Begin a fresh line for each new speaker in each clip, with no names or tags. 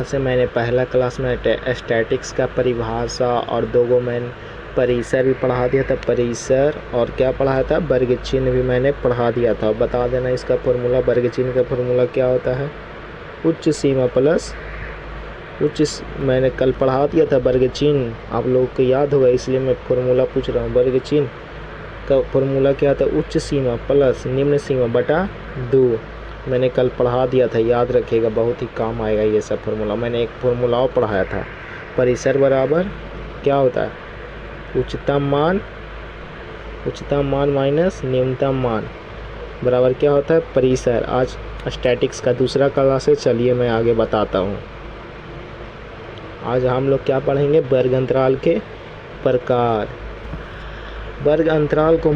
से मैंने पहला क्लास में स्टैटिक्स का परिभाषा और दो गो मैंने परिसर भी पढ़ा दिया था। परिसर और क्या पढ़ाया था, वर्ग चिन्ह भी मैंने पढ़ा दिया था। बता देना इसका फॉर्मूला, वर्ग चिन्ह का फॉर्मूला क्या होता है, उच्च सीमा प्लस मैंने कल पढ़ा दिया था वर्ग चिन्ह, आप लोगों को याद होगा इसलिए मैं फॉर्मूला पूछ रहा हूँ। वर्ग चिन्ह का फॉर्मूला क्या था, उच्च सीमा प्लस निम्न सीमा बटा 2। मैंने कल पढ़ा दिया था, याद रखिएगा, बहुत ही काम आएगा ये सब फार्मूला। मैंने एक फार्मूला और पढ़ाया था, परिसर बराबर क्या होता है, उच्चतम मान माइनस न्यूनतम मान बराबर क्या होता है, परिसर। आज स्टैटिक्स का दूसरा क्लास है, चलिए मैं आगे बताता हूँ। आज हम लोग क्या पढ़ेंगे, वर्ग अंतराल के प्रकार। वर्ग अंतराल को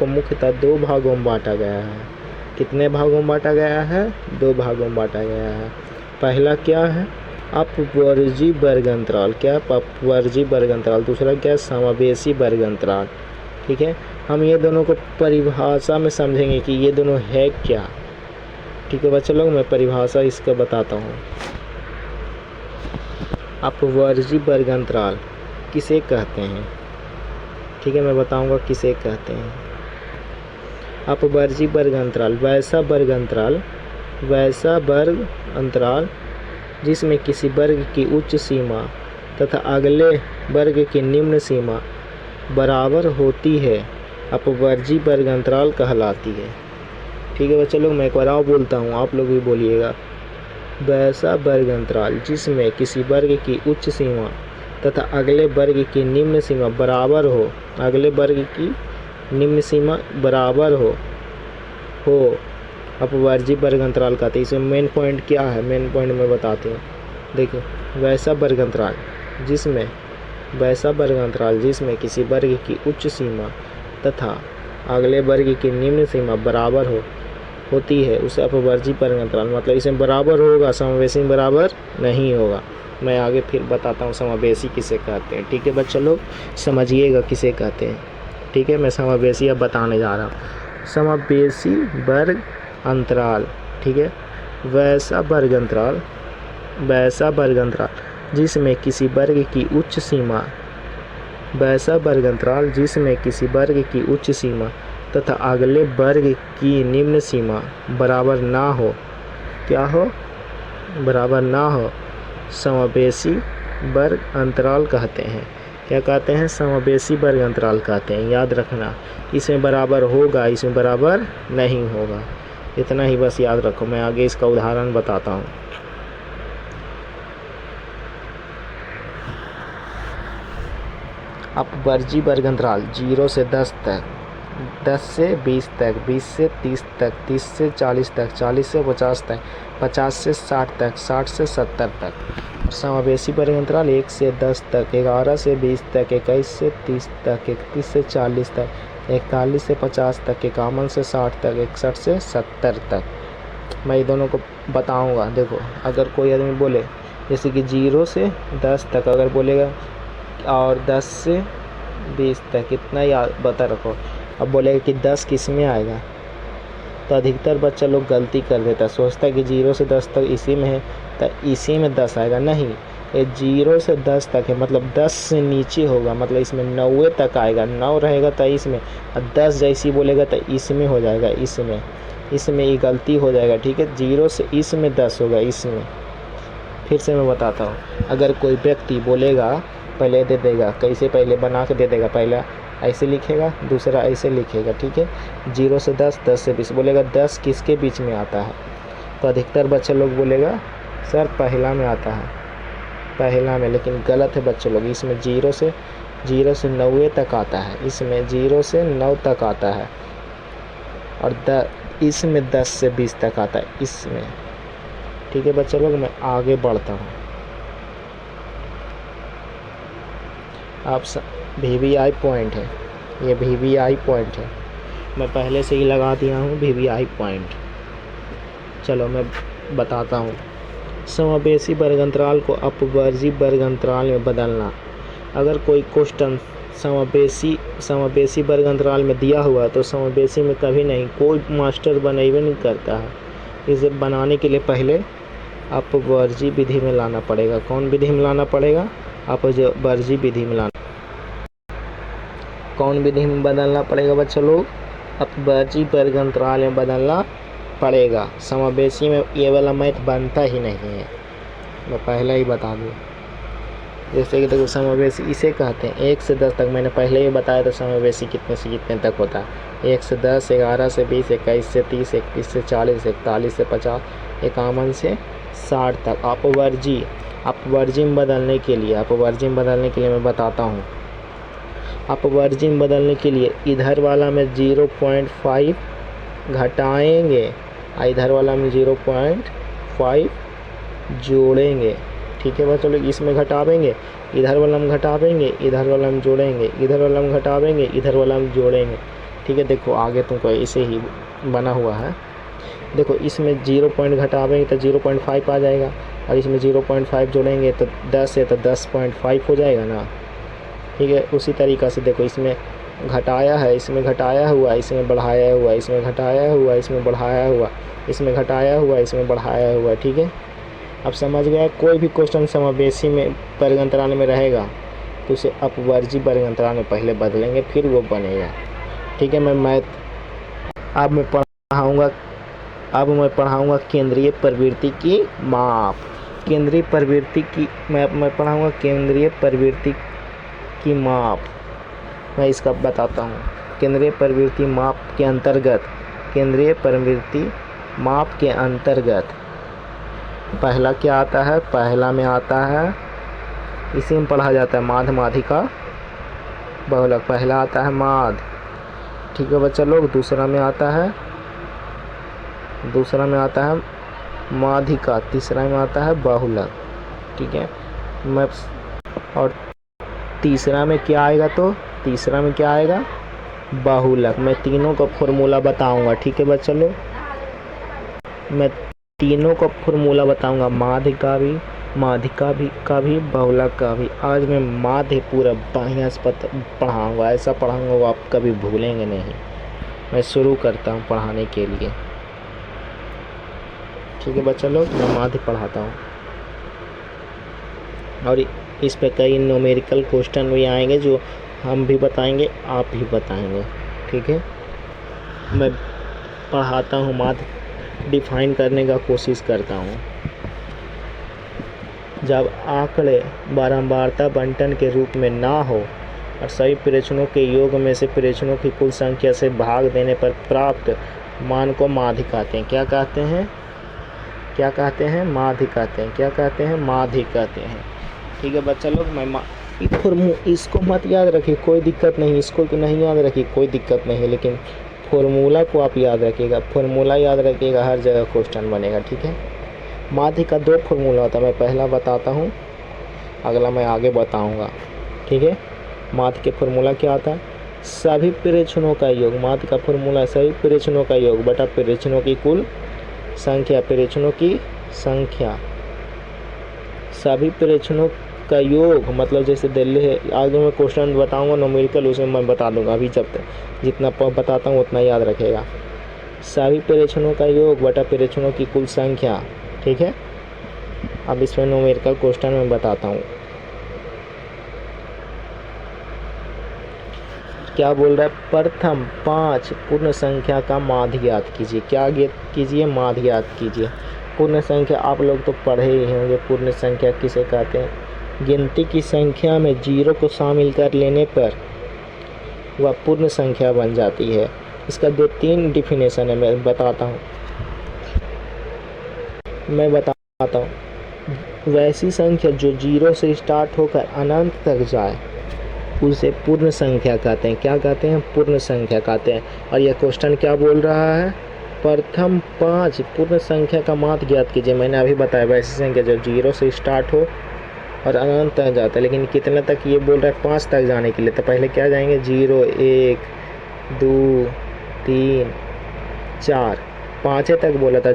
मुख्यतः दो भागों में बांटा गया है। कितने भागों में बांटा गया है, दो भागों में बांटा गया है। पहला क्या है, अपवर्जी वर्ग अंतराल, क्या अपवर्जी वर्ग अंतराल। दूसरा क्या है, समावेशी वर्ग अंतराल। ठीक है, हम ये दोनों को परिभाषा में समझेंगे कि ये दोनों है क्या। ठीक है बच्चे लोग, मैं परिभाषा इसका बताता हूँ। अपवर्जी वर्ग अंतराल किसे कहते हैं, ठीक है मैं बताऊंगा किसे कहते हैं। अपवर्जी वर्ग अंतराल वैसा वर्ग अंतराल जिसमें किसी वर्ग की उच्च सीमा तथा अगले वर्ग की निम्न सीमा बराबर होती है, अपवर्जी वर्ग अंतराल कहलाती है। ठीक है बच्चे लोग, मैं एक बार और बोलता हूँ, आप लोग भी बोलिएगा। वैसा वर्ग अंतराल जिसमें किसी वर्ग की उच्च सीमा तथा अगले वर्ग की निम्न सीमा बराबर हो, अपवर्जी वर्ग अंतराल कहते हैं। इसमें मेन पॉइंट क्या है, मेन पॉइंट मैं बताती हूँ। देखिए, वैसा वर्ग अंतराल जिसमें किसी वर्ग की उच्च सीमा तथा अगले वर्ग की निम्न सीमा बराबर होती है, उसे अपवर्जी वर्ग अंतराल, मतलब इसमें बराबर होगा, समावेशी में बराबर नहीं होगा। मैं आगे फिर बताता हूँ समावेशी किसे कहते हैं। ठीक है बच्चे लोग, समझिएगा किसे कहते हैं। ठीक है, मैं समावेशी अब बताने जा रहा हूँ। समावेशी वर्ग अंतराल, ठीक है, वैसा वर्ग अंतराल जिसमें किसी वर्ग की उच्च सीमा तथा अगले वर्ग की निम्न सीमा बराबर ना हो, समावेशी वर्ग अंतराल कहते हैं। क्या कहते हैं, समावेशी वर्ग अंतराल कहते हैं। याद रखना, इसमें बराबर होगा, इसमें बराबर नहीं होगा, इतना ही बस याद रखो। मैं आगे इसका उदाहरण बताता हूँ। अपवर्जी वर्ग अंतराल 0 से 10 तक, 10 से 20 तक, 20 से 30 तक, 30 से 40 तक, 40 से 50 तक, 50 से 60 तक, 60 से 70 तक। समावेशी वर्ग अंतराल 1 से 10 तक, 11 से 20 तक, 21 से 30 तक, 31 से 40 तक, 41 से 50 तक, 51 से 60 तक, 61 से 70 तक। मैं ये दोनों को बताऊंगा। देखो, अगर कोई आदमी बोले जैसे कि 0 से 10 तक अगर बोलेगा और 10 से 20 तक, इतना याद बता रखो। अब बोलेगा कि 10 किस में आएगा, तो अधिकतर बच्चा लोग गलती कर देता है, सोचता है कि 0 से 10 तक इसी में है तो इसी में 10 आएगा। नहीं, ये 0 से 10 तक है, मतलब 10 से नीचे होगा, मतलब इसमें 90 तक आएगा। 9 रहेगा तो इसमें, और 10 जैसी बोलेगा तो इसमें हो जाएगा, इसमें ये गलती हो जाएगा। ठीक है, 0 से इसमें 10 होगा, इसमें। फिर से मैं बताता हूँ, अगर कोई व्यक्ति बोलेगा, पहले दे देगा, कैसे पहले बना के दे देगा, पहला ऐसे लिखेगा, दूसरा ऐसे लिखेगा। ठीक है, 0 से 10, 10 से 20 बोलेगा, 10 किसके बीच में आता है, तो अधिकतर बच्चे लोग बोलेगा सर पहला में आता है, पहला में। लेकिन गलत है बच्चे लोग, इसमें 0 से 90 तक आता है, इसमें 0 से 9 तक आता है, और इसमें 10 से 20 तक आता है, इसमें। ठीक है बच्चे लोग, मैं आगे बढ़ता हूँ। आप VVI पॉइंट है, ये VVI पॉइंट है, मैं पहले से ही लगा दिया हूँ VVI पॉइंट। चलो मैं बताता हूँ। समावेशी वर्ग अंतराल को अपवर्जी वर्ग अंतराल में बदलना। अगर कोई क्वेश्चन समावेशी वर्ग अंतराल में दिया हुआ तो समावेशी में कभी नहीं, कोई मास्टर बनेबे नहीं करता है। इसे बनाने के लिए पहले अपवर्जी विधि में लाना पड़ेगा। कौन विधि में लाना पड़ेगा? अपवर्जी विधि में लाना। कौन विधि में बदलना पड़ेगा बच्चों लोग? अपवर्जी वर्ग अंतराल में बदलना पड़ेगा। समावेशी में ये वाला मैथ बनता ही नहीं है, मैं पहले ही बता दूँ। जैसे कि देखो समावेशी इसे कहते हैं 1 से 10 तक, मैंने पहले ही बताया था समावेशी कितने से कितने तक होता है। 1 से 10, 11 से 20, 21 से 30, 31 से 40, 41 से 50, 51 से 60 तक। अपवर्जी में बदलने के लिए मैं बताता हूँ। अपवर्जी में बदलने के लिए इधर वाला में 0.5 घटाएंगे और इधर वाला में 0.5 जोड़ेंगे। ठीक है बच्चों लोग, इसमें घटावेंगे, इधर वाला में घटावेंगे, इधर वाला में जोड़ेंगे, इधर वाला में घटावेंगे, इधर वाला में जोड़ेंगे। ठीक है, देखो आगे तुमको इसे ही बना हुआ है। देखो इसमें 0 पॉइंट घटावेंगे तो 0.5 आ जाएगा, और इसमें 0.5 जोड़ेंगे तो 10 है तो 10.5 हो जाएगा ना। ठीक है, उसी तरीक़ा से देखो इसमें घटाया है, इसमें घटाया हुआ, इसमें बढ़ाया हुआ, इसमें घटाया हुआ, इसमें बढ़ाया हुआ, इसमें घटाया हुआ, इसमें बढ़ाया हुआ। ठीक है, अब समझ गया। कोई भी क्वेश्चन समावेशी में वर्ग अंतराल में रहेगा तो उसे अपवर्जी वर्ग अंतराल में पहले बदलेंगे, फिर वो बनेगा। ठीक है, अब मैं पढ़ाऊँगा केंद्रीय प्रवृत्ति की माप। केंद्रीय प्रवृत्ति की मैं पढ़ाऊँगा केंद्रीय प्रवृत्ति की माप। मैं इसका बताता हूँ। केंद्रीय प्रवृत्ति माप के अंतर्गत पहला क्या आता है? पहला में आता है, इसी में पढ़ा जाता है माध्य माध्यिका बहुलक। पहला आता है माध्य। ठीक है बच्चा लोग, दूसरा में आता है माध्यिका, तीसरा में आता है बहुलक। ठीक है, और तीसरा में क्या आएगा? तो तीसरा में क्या आएगा? बहुलक। मैं तीनों का फॉर्मूला बताऊंगा। ठीक है बच्चा लोग, मैं तीनों का फॉर्मूला बताऊंगा, माध्यिका का भी बहुलक का भी। आज मैं माध्य पूरा बढ़िया से पढ़ाऊँगा, ऐसा पढ़ाऊँगा वो आप कभी भूलेंगे नहीं। मैं शुरू करता हूँ पढ़ाने के लिए। ठीक है बच्चा लोग, मैं माध्य पढ़ाता हूँ, और इस पे कई न्यूमेरिकल क्वेश्चन भी आएंगे जो हम भी बताएंगे, आप भी बताएंगे। ठीक है, मैं पढ़ाता हूँ माध्य, डिफाइन करने का कोशिश करता हूँ। जब आंकड़े बारंबारता बंटन के रूप में ना हो और सभी प्रेक्षणों के योग में से प्रेक्षणों की कुल संख्या से भाग देने पर प्राप्त मान को माध्य कहते हैं। क्या कहते हैं? माध्य कहते हैं। ठीक है बच्चा लोग, इसको मत याद रखिए, कोई दिक्कत नहीं। इसको नहीं याद रखिए, कोई दिक्कत नहीं, लेकिन फॉर्मूला को आप याद रखिएगा। फॉर्मूला याद रखिएगा, हर जगह क्वेश्चन बनेगा। ठीक है, माध्य का 2 फॉर्मूला होता है, मैं पहला बताता हूँ, अगला मैं आगे बताऊँगा। ठीक है, माध्य के फॉर्मूला क्या आता है? सभी प्रेक्षणों का योग। माध्य का फॉर्मूला सभी प्रेक्षणों का योग बटा प्रेक्षणों की कुल संख्या। प्रेक्षणों की संख्या, सभी प्रेक्षणों का योग मतलब जैसे दिल्ली है। आगे मैं क्वेश्चन बताऊंगा न्यूमेरिकल, उसमें मैं बता दूंगा। अभी जब तक जितना बताता हूँ उतना याद रखेगा। सभी प्रेक्षणों का योग बटा प्रेक्षणों की कुल संख्या। ठीक है, अब इसमें न्यूमेरिकल क्वेश्चन मैं बताता हूँ। क्या बोल रहा है? प्रथम 5 पूर्ण संख्या का माध्य ज्ञात कीजिए। क्या ज्ञात कीजिए? माध्य ज्ञात कीजिए। पूर्ण संख्या आप लोग तो पढ़े ही होंगे। पूर्ण संख्या किसे कहते हैं? गिनती की संख्या में 0 को शामिल कर लेने पर वह पूर्ण संख्या बन जाती है। इसका 2-3 डिफिनेशन है, मैं बताता हूँ। वैसी संख्या जो 0 से स्टार्ट होकर अनंत तक जाए उसे पूर्ण संख्या कहते हैं। क्या कहते हैं? पूर्ण संख्या कहते हैं। और यह क्वेश्चन क्या बोल रहा है? प्रथम 5 पूर्ण संख्या का माध्य ज्ञात कीजिए। मैंने अभी बताया वैसी संख्या जो 0 से स्टार्ट हो और अनंत तक जाता है, लेकिन कितने तक ये बोल रहा है? 5 तक जाने के लिए। तो पहले क्या जाएंगे? 0, 1, 2, 3, 4, 5 तक बोला था।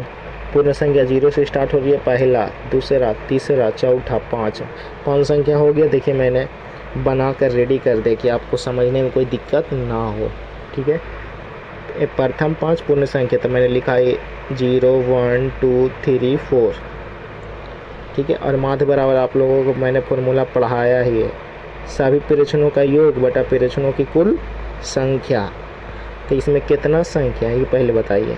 पूर्ण संख्या 0 से स्टार्ट हो रही है, पहला, दूसरा, तीसरा, चौथा, 5 संख्या हो गया। देखिए मैंने बना कर रेडी कर दे कि आपको समझने में कोई दिक्कत ना हो। ठीक है, प्रथम 5 पूर्ण संख्या तो मैंने लिखा है 0, 1, 2, 3, 4। ठीक है। और माध्य बराबर आप लोगों को मैंने फॉर्मूला पढ़ाया ही है, सभी प्रेक्षणों का योग बटा प्रेक्षणों की कुल संख्या। तो इसमें कितना संख्या है ये पहले बताइए,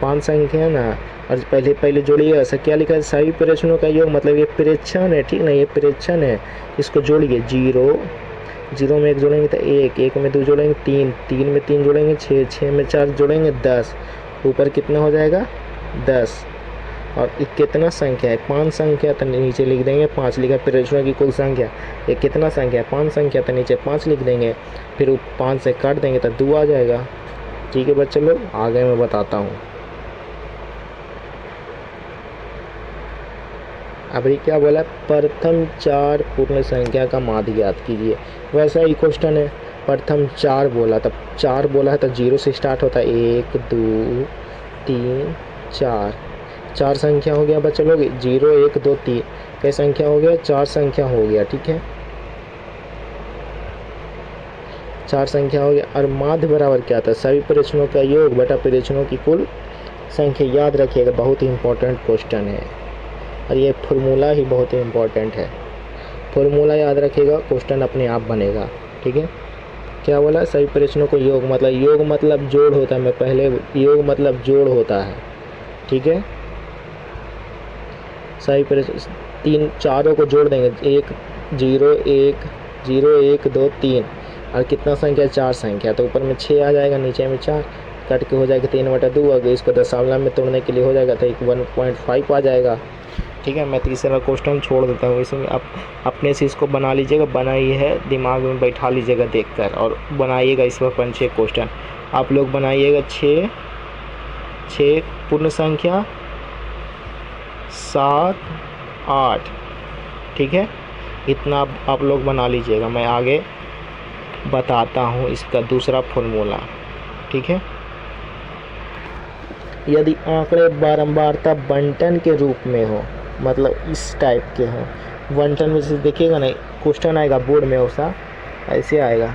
5 संख्या है ना। और पहले जोड़िए, ऐसा क्या लिखा है, सभी प्रेक्षणों का योग मतलब ये प्रेक्षण है, ठीक ना, ये प्रेक्षण है। इसको जोड़िए, 0 में 1 जोड़ेंगे तो 1, 1 में 2 जोड़ेंगे 3, 3 में 3 जोड़ेंगे 6, 6 में 4 जोड़ेंगे 10, ऊपर कितना हो जाएगा 10। और ये कितना संख्या है, 5 संख्या, तो नीचे लिख देंगे 5 लिखा प्रेक्षणों की कुल संख्या। ये कितना संख्या है, 5 संख्या, तो नीचे 5 लिख देंगे, फिर 5 से काट देंगे तो 2 आ जाएगा। ठीक है बच्चे लोग, आगे मैं बताता हूँ। अभी क्या बोला, प्रथम 4 पूर्ण संख्या का माध्य ज्ञात कीजिए। वैसा ही क्वेश्चन है, प्रथम 4 बोला, तब 4 बोला है तो 0 से स्टार्ट होता है, 1 2 3 4, 4 संख्या हो गया बच्चे लोग, 0 1 2 3 कई संख्या हो गया, 4 संख्या हो गया, ठीक है, 4 संख्या हो गया। और माध्य बराबर क्या था, सभी प्रेक्षणों का योग बटा प्रेक्षणों की कुल संख्या। याद रखिएगा, बहुत ही इंपॉर्टेंट क्वेश्चन है, और ये फॉर्मूला ही बहुत ही इम्पोर्टेंट है। फॉर्मूला याद रखिएगा, क्वेश्चन अपने आप बनेगा, ठीक है। क्या बोला, सभी प्रेक्षणों को योग मतलब जोड़ होता है, मैं पहले योग मतलब जोड़ होता है, ठीक है। सभी प्रेक्षण 3 चारों को जोड़ देंगे, 1 0 1 0 1 2 3, और कितना संख्या, 4 संख्या, तो ऊपर में 6 आ जाएगा, नीचे में 4, कट के हो जाएगा 3/2। अगर इसको दशमलव में तोड़ने के लिए हो जाएगा तो 1.5 आ जाएगा, ठीक है। मैं तीसरा क्वेश्चन छोड़ देता हूँ, इसमें आप अपने से इसको बना लीजिएगा, बनाई है दिमाग में बैठा लीजिएगा देखकर, और बनाइएगा इस पर 5-6 क्वेश्चन आप लोग बनाइएगा। 6 पूर्ण संख्या, 7 8, ठीक है, इतना आप लोग बना लीजिएगा। मैं आगे बताता हूँ इसका दूसरा फॉर्मूला, ठीक है। यदि आंकड़े बारंबारता बंटन के रूप में हो, मतलब इस टाइप के हो, बंटन में जैसे देखिएगा ना, क्वेश्चन आएगा बोर्ड में वैसा ऐसे आएगा,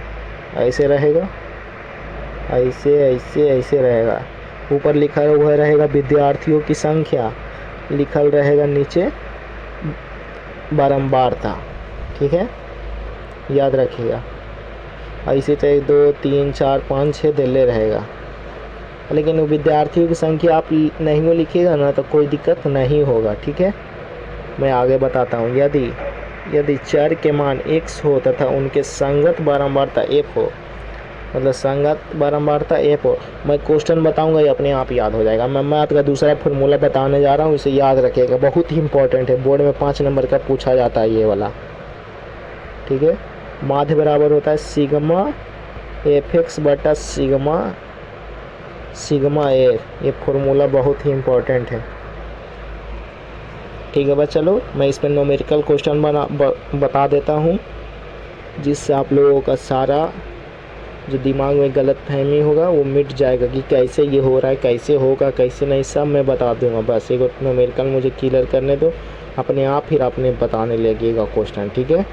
ऐसे रहेगा, ऐसे ऐसे ऐसे रहेगा, ऊपर लिखा हुआ रहेगा विद्यार्थियों की संख्या, लिखल रहेगा नीचे बारंबारता, ठीक है, याद रखिएगा। ऐसे तो 1 2 3 4 5 6 दिले रहेगा, लेकिन विद्यार्थियों की संख्या आप नहीं लिखिएगा ना तो कोई दिक्कत नहीं होगा, ठीक है। मैं आगे बताता हूँ। यदि चर के मान x हो तथा उनके संगत बारंबारता f हो, मतलब संगत बारंबारता f हो, मैं क्वेश्चन बताऊंगा ये अपने आप याद हो जाएगा। मैं मैथ का दूसरा फॉर्मूला बताने जा रहा हूँ, इसे याद रखिएगा, बहुत ही इंपॉर्टेंट है, बोर्ड में 5 नंबर का पूछा जाता है ये वाला, ठीक है। माध्य बराबर होता है सिग्मा fx बटा सिग्मा एफ, ये फॉर्मूला बहुत ही इम्पोर्टेंट है, ठीक है बच्चा लोग। मैं इस पर न्यूमेरिकल क्वेश्चन बता देता हूँ, जिससे आप लोगों का सारा जो दिमाग में गलतफहमी होगा वो मिट जाएगा कि कैसे ये हो रहा है, कैसे होगा, कैसे नहीं, सब मैं बता दूंगा। बस एक न्यूमेरिकल मुझे क्लियर करने दो, अपने आप फिर अपने बताने लगेगा क्वेश्चन, ठीक है।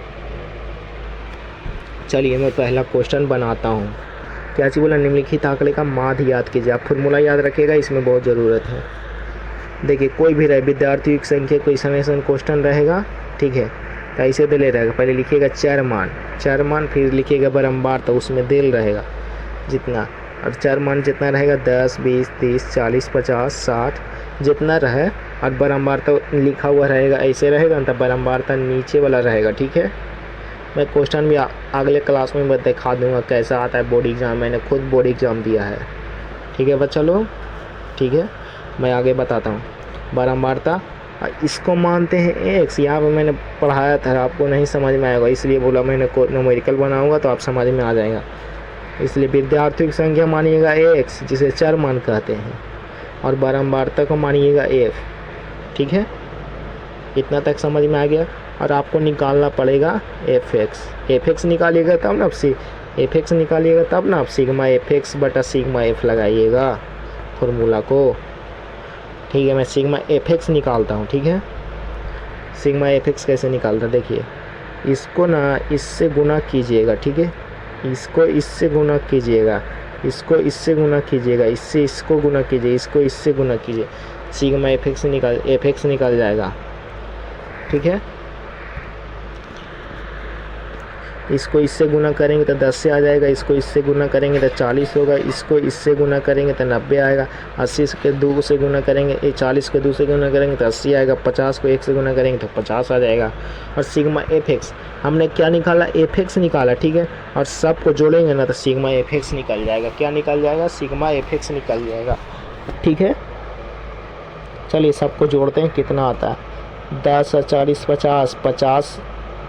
चलिए मैं पहला क्वेश्चन बनाता हूँ। क्या चीज़ बोला, निम्नलिखित आंकड़े का माध्य याद कीजिए। आप फॉर्मूला याद रखिएगा, इसमें बहुत ज़रूरत है। देखिए कोई भी रहे, विद्यार्थियों की संख्या कोई समेसन क्वेश्चन रहेगा, ठीक है, कैसे दिले रहेगा, पहले लिखिएगा चर मान, फिर लिखिएगा बारंबार, तो उसमें दिल रहेगा जितना, और चर मान जितना रहेगा 10 20 30 40 50 60 जितना रहे, और बारंबार तो लिखा हुआ रहेगा, ऐसे रहेगा ना, तब बारंबार तो नीचे वाला रहेगा, ठीक है। मैं क्वेश्चन भी अगले क्लास में मैं दिखा दूंगा कैसा आता है बोर्ड एग्ज़ाम, मैंने खुद बोर्ड एग्ज़ाम दिया है, ठीक है बच्चा लोग, ठीक है। मैं आगे बताता हूँ। बारंबारता इसको मानते हैं x, यहाँ पे मैंने पढ़ाया था, आपको नहीं समझ में आएगा, इसलिए बोला मैंने न्यूमेरिकल बनाऊंगा तो आप समझ में आ जाएगा। इसलिए विद्यार्थियों की संख्या मानिएगा x, जिसे चर मान कहते हैं, और बारंबारता को मानिएगा f, ठीक है। इतना तक समझ में आ गया। और आपको निकालना पड़ेगा fx निकालिएगा तब ना, fx निकालिएगा तब ना आप सिग्मा fx बटा सिग्मा f लगाइएगा फॉर्मूला को, ठीक है। मैं सिग्मा fx निकालता हूँ, ठीक है। सिग्मा fx कैसे निकालता, देखिए, इसको ना इससे गुना कीजिएगा, ठीक है, इसको इससे गुना कीजिएगा, इसको इससे गुना कीजिएगा, इससे इसको गुना कीजिए, इसको इससे गुना कीजिए, सिग्मा fx निकल जाएगा। ठीक है। इसको इससे गुना करेंगे तो 10 से आ जाएगा, इसको इससे गुना करेंगे तो 40 होगा, इसको इससे गुना करेंगे तो 90 आएगा, 80 के 2 से गुना करेंगे 40 को 2 से गुना करेंगे तो 80 आएगा, 50 को 1 से गुना करेंगे तो 50 आ जाएगा। और सिग्मा एफ एक्स हमने क्या निकाला, एफ एक्स निकाला, ठीक है। और सबको जोड़ेंगे ना तो सिग्मा एफ एक्स निकल जाएगा। क्या निकल जाएगा, सिग्मा एफ एक्स निकल जाएगा, ठीक है। चलिए सबको जोड़ते हैं, कितना आता है 10 और 40 50,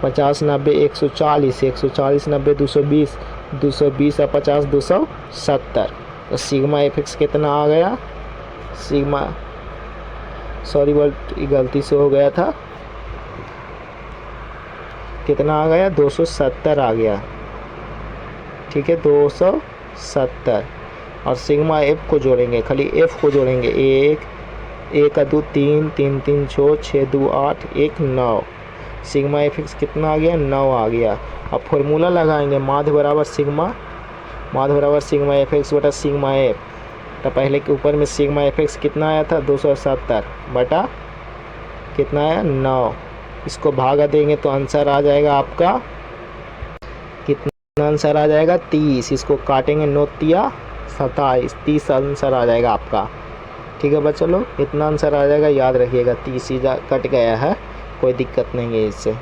50 90 140, 140 90 220, 220 और 50 270। तो सिग्मा एफ एक्स कितना आ गया, सिग्मा सॉरी गलती से हो गया था, कितना आ गया 270 आ गया, ठीक है 270। और सिग्मा एफ को जोड़ेंगे, खाली एफ को जोड़ेंगे, 1 का 2 3 3 3 6 2 8 1 9। सिग्मा एफ एक्स कितना आ गया, 9 आ गया। अब फॉर्मूला लगाएंगे, माध्य बराबर सिग्मा एफ एक्स बटा सिग्मा एफ। तो पहले के ऊपर में सिग्मा एफ एक्स कितना आया था 270 बटा कितना आया 9। इसको भागा देंगे तो आंसर आ जाएगा आपका, कितना आंसर आ जाएगा 30। इसको काटेंगे 9 तिया 27, 30 आंसर आ जाएगा आपका, ठीक है बच्चों लोग। इतना आंसर आ जाएगा, याद रखिएगा 30 सीधा कट गया है, कोई दिक्कत नहीं है इससे।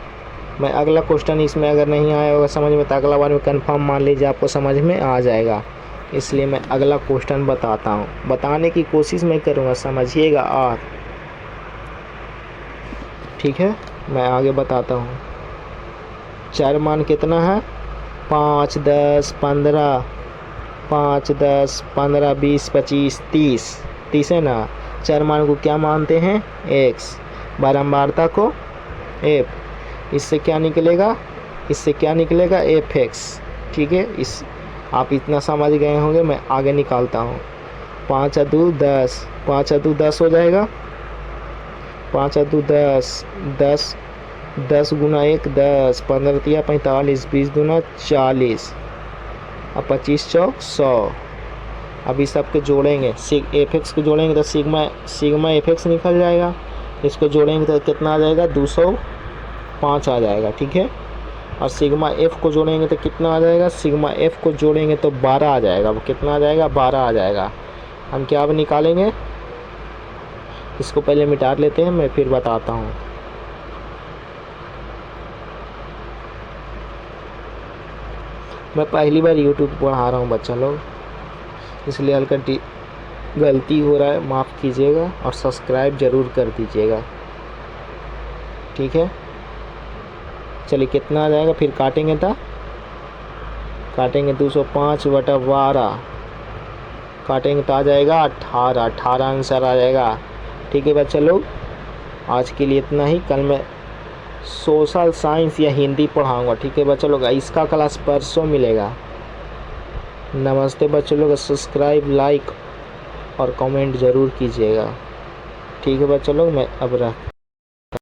मैं अगला क्वेश्चन इसमें अगर नहीं आया होगा समझ में तो अगला बार में कंफर्म मान लीजिए आपको समझ में आ जाएगा, इसलिए मैं अगला क्वेश्चन बताता हूँ, बताने की कोशिश मैं करूँगा, समझिएगा। और ठीक है मैं आगे बताता हूँ। चर मान कितना है 5 10 15, 5 10 15 20 25 30 है ना। चर मान को क्या मानते हैं, एक्स, बारंबारता को एफ, इससे क्या निकलेगा, एफ एक्स, ठीक है। इस आप इतना समझ गए होंगे, मैं आगे निकालता हूँ। 5 और 2 10, 5 और 2 10 हो जाएगा, 5 और 2 10, 10 गुना 1 10, 15 तिया 45, 20 दूना 40 और 25 चौक 100। अभी सबके जोड़ेंगे, एफ एक्स को जोड़ेंगे तो सिग्मा एफ एक्स निकल जाएगा। इसको जोड़ेंगे तो कितना आ जाएगा 205 आ जाएगा, ठीक है। और सिग्मा एफ को जोड़ेंगे तो कितना आ जाएगा, सिग्मा एफ को जोड़ेंगे तो 12 आ जाएगा। वो कितना आ जाएगा 12 आ जाएगा। हम क्या अब निकालेंगे, इसको पहले मिटा लेते हैं, मैं फिर बताता हूँ। मैं पहली बार यूट्यूब पढ़ा रहा हूँ बच्चा लोग, इसलिए हल्का गलती हो रहा है, माफ़ कीजिएगा। और सब्सक्राइब ज़रूर कर दीजिएगा, ठीक है। चलिए कितना आ जाएगा, फिर काटेंगे तो काटेंगे 205 बटा 12, काटेंगे तो आ जाएगा 18 आंसर आ जाएगा, ठीक है बच्चे लोग। आज के लिए इतना ही, कल मैं सोशल साइंस या हिंदी पढ़ाऊँगा, ठीक है बच्चे लोग। इसका क्लास परसों मिलेगा। नमस्ते बच्चों लोग, सब्सक्राइब लाइक और कमेंट ज़रूर कीजिएगा, ठीक है बच्चों लोग। मैं अब रख